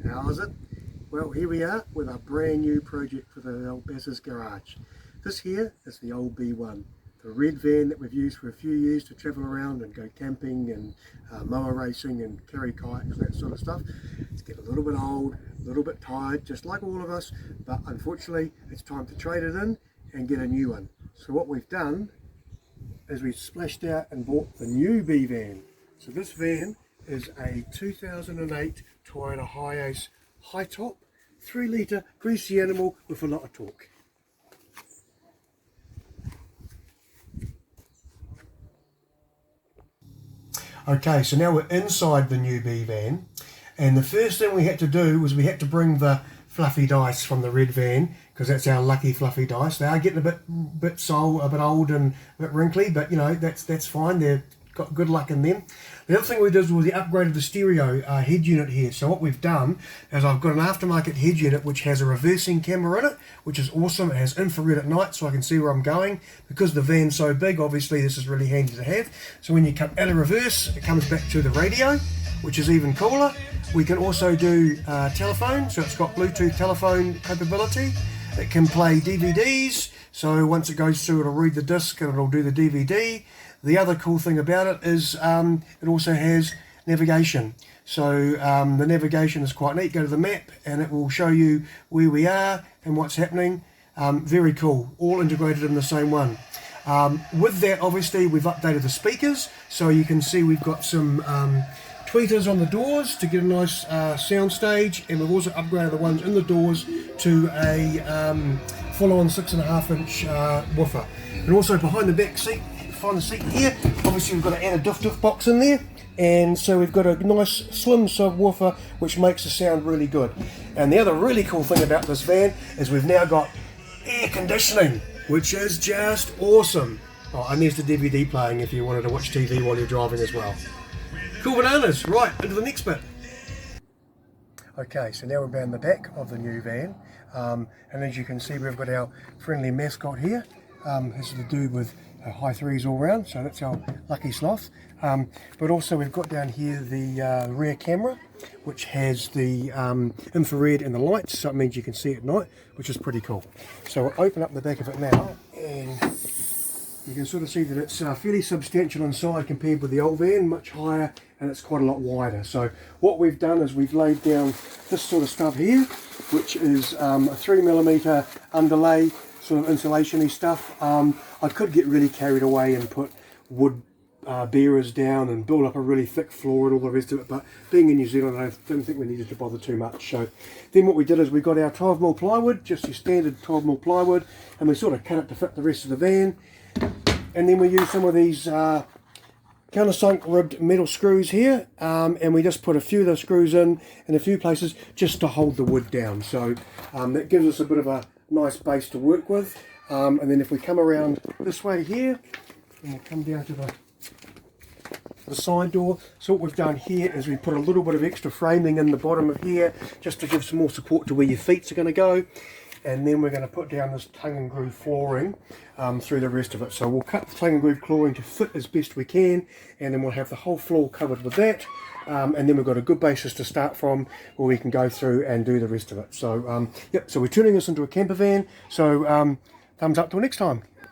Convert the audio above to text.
How is it? Well, here we are with a brand new project for the old Bass's garage. This here is the old B1, the red van that we've used for a few years to travel around and go camping and mower racing and carry kayaks, that sort of stuff. It's getting a little bit old, a little bit tired, just like all of us, but unfortunately it's time to trade it in and get a new one. So what we've done is we've splashed out and bought the new B van. So this van is a 2008 Toyota Hiace high top, 3 litre greasy animal with a lot of torque. Okay, so now we're inside the new B van, and the first thing we had to do was we had to bring the fluffy dice from the red van, because that's our lucky fluffy dice. They are getting a bit old and a bit wrinkly, but you know, that's fine. They've got good luck in them. The other thing we did was we upgraded the stereo head unit here. So what we've done is I've got an aftermarket head unit which has a reversing camera in it, which is awesome. It has infrared at night so I can see where I'm going. Because the van's so big, obviously this is really handy to have. So when you come out of reverse, it comes back to the radio, which is even cooler. We can also do telephone, so it's got Bluetooth telephone capability. It can play DVDs, so once it goes through it'll read the disc and it'll do the DVD. The other cool thing about it is it also has navigation. So the navigation is quite neat. Go to the map and it will show you where we are and what's happening. Very cool, all integrated in the same one. With that, obviously we've updated the speakers, so you can see we've got some tweeters on the doors to get a nice sound stage, and we've also upgraded the ones in the doors to a full-on 6.5 inch woofer. And also behind the back seat, find the seat here, obviously we've got to add a diff box in there, and so we've got a nice slim subwoofer which makes the sound really good. And the other really cool thing about this van is we've now got air conditioning, which is just awesome. Oh, and there's the DVD playing if you wanted to watch TV while you're driving as well. Cool bananas. Right, into the next bit. Okay, so now we're down the back of the new van, and as you can see we've got our friendly mascot here. This is the dude with high threes all round, so that's our lucky sloth. But also we've got down here the rear camera, which has the infrared and the lights, so it means you can see at night, which is pretty cool. So we'll open up the back of it now, and you can sort of see that it's fairly substantial inside compared with the old van, much higher, and it's quite a lot wider. So what we've done is we've laid down this sort of stuff here, which is a 3mm underlay, sort of insulation-y stuff. I could get really carried away and put wood bearers down and build up a really thick floor and all the rest of it, but being in New Zealand I didn't think we needed to bother too much. So then what we did is we got our 12mm plywood, just your standard 12mm plywood, and we sort of cut it to fit the rest of the van. And then we use some of these countersunk ribbed metal screws here, and we just put a few of those screws in a few places just to hold the wood down. So that gives us a bit of a nice base to work with. And then if we come around this way here, and we'll come down to the side door. So what we've done here is we put a little bit of extra framing in the bottom of here just to give some more support to where your feet are going to go. And then we're going to put down this tongue and groove flooring through the rest of it. So we'll cut the tongue and groove flooring to fit as best we can, and then we'll have the whole floor covered with that. And then we've got a good basis to start from where we can go through and do the rest of it. So, yep, so we're turning this into a camper van. So thumbs up till next time.